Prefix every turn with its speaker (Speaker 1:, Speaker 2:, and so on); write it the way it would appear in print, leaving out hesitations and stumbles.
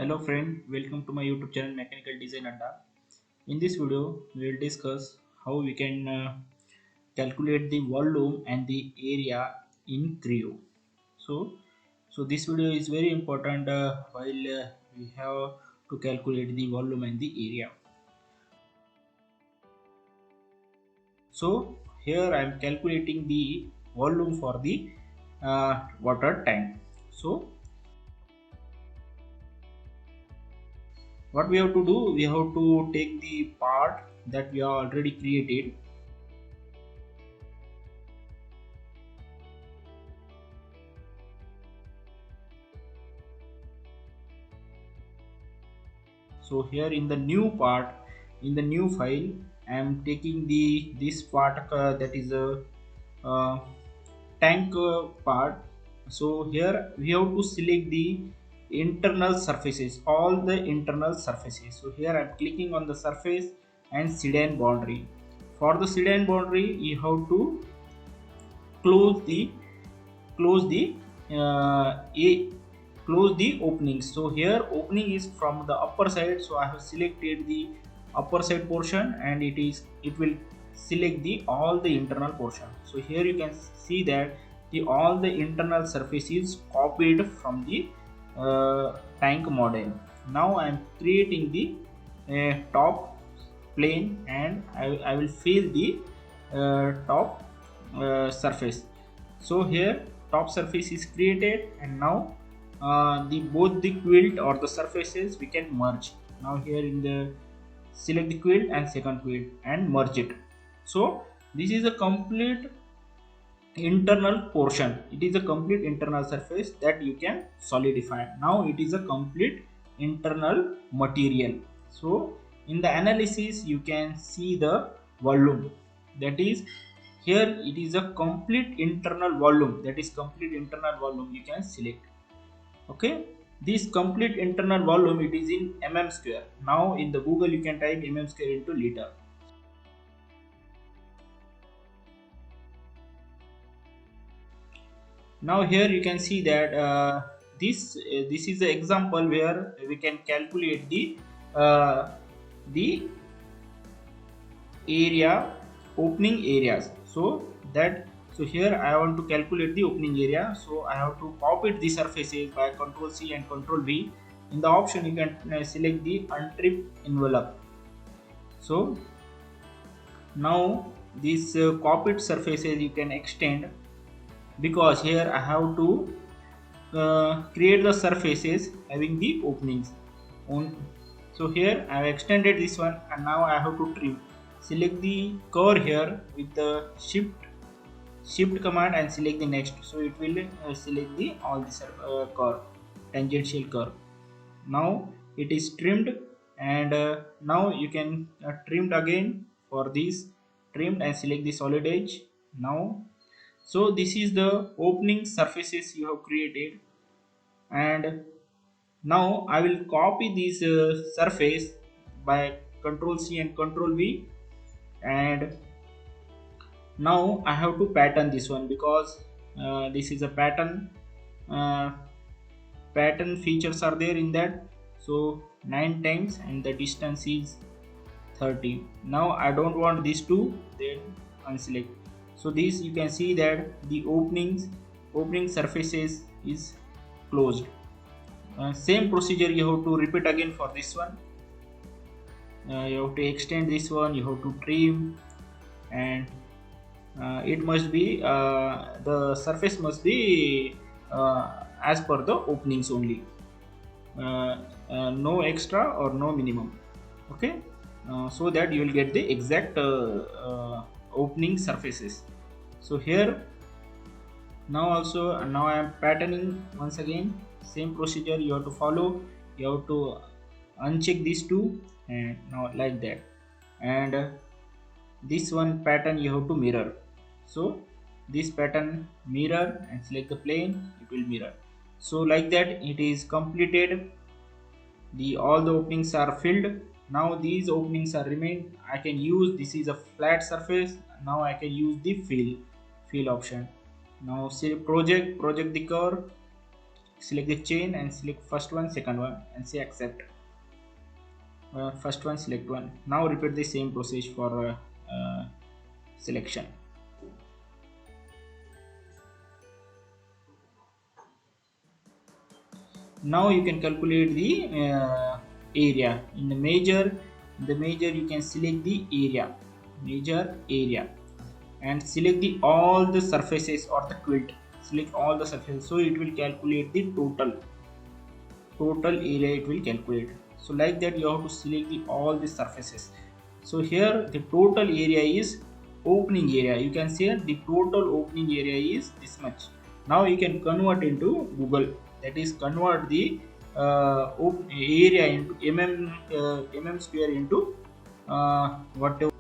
Speaker 1: Hello friend, welcome to my YouTube channel Mechanical Design Adda. In this video, we will discuss how we can calculate the volume and the area in Creo. So, so this video is very important while we have to calculate the volume and the area. So here I am calculating the volume for the water tank. So what we have to do, we have to take the part that we have already created. So here in the new part, in the new file, I am taking the this part that is a tank part. So here we have to select the internal surfaces, all the internal surfaces. So here I am clicking on the surface and sedan boundary. For the sedan boundary, you have to close the close the a close the openings. So here opening is from the upper side, so I have selected the upper side portion, and it will select the all the internal portion. So here you can see that the all the internal surface is copied from the tank model. Now I am creating the top plane, and I will fill the top surface. So here top surface is created, and now the both the quilt or the surfaces we can merge. Now here in the select the quilt and second quilt and merge it. So this is a complete internal portion, it is a complete internal surface that you can solidify. Now it is a complete internal material. So in the analysis you can see the volume, that is here it is a complete internal volume, that is complete internal volume you can select. Okay, this complete internal volume, it is in mm square. Now in the Google you can type mm square into liter. Now here you can see that this is the example where we can calculate the area, opening areas. So that, so here I want to calculate the opening area, so I have to copy the surfaces by Ctrl C and Ctrl V. In the option you can select the untrimmed envelope. So now these copied surfaces you can extend, because here I have to create the surfaces having the openings on. So here I have extended this one, and now I have to trim. Select the curve here with the shift command and select the next. So it will select the all this curve, tangential curve. Now it is trimmed, and now you can trimmed again for this, trimmed and select the solid edge. Now so this is the opening surfaces you have created, and now I will copy this surface by Ctrl C and Ctrl V, and now I have to pattern this one, because this is a pattern. uh, Pattern features are there in that. So 9 times and the distance is 30. Now I don't want these two, then unselect. So this you can see that the opening surfaces is closed. Same procedure you have to repeat again for this one. You have to extend this one, you have to trim, and it must be the surface must be as per the openings only. No extra or no minimum. Okay, so that you will get the exact opening surfaces. So here now also, now I am patterning once again. Same procedure you have to follow. You have to uncheck these two, and now like that, and this one pattern you have to mirror. So this pattern mirror and select the plane, it will mirror. So like that it is completed. The all the openings are filled. Now these openings are remain. I can use, this is a flat surface, now I can use the fill option. Now say project the curve, select the chain and select first one, second one, and say accept. First one, select one. Now repeat the same process for selection. Now you can calculate the area. In the measure you can select the measure area, and select the all the surfaces or the quilt. Select all the surfaces, so it will calculate the total area. It will calculate. So like that you have to select the all the surfaces. So here the total area is opening area. You can say the total opening area is this much. Now you can convert into Google, that is convert the area into mm square into whatever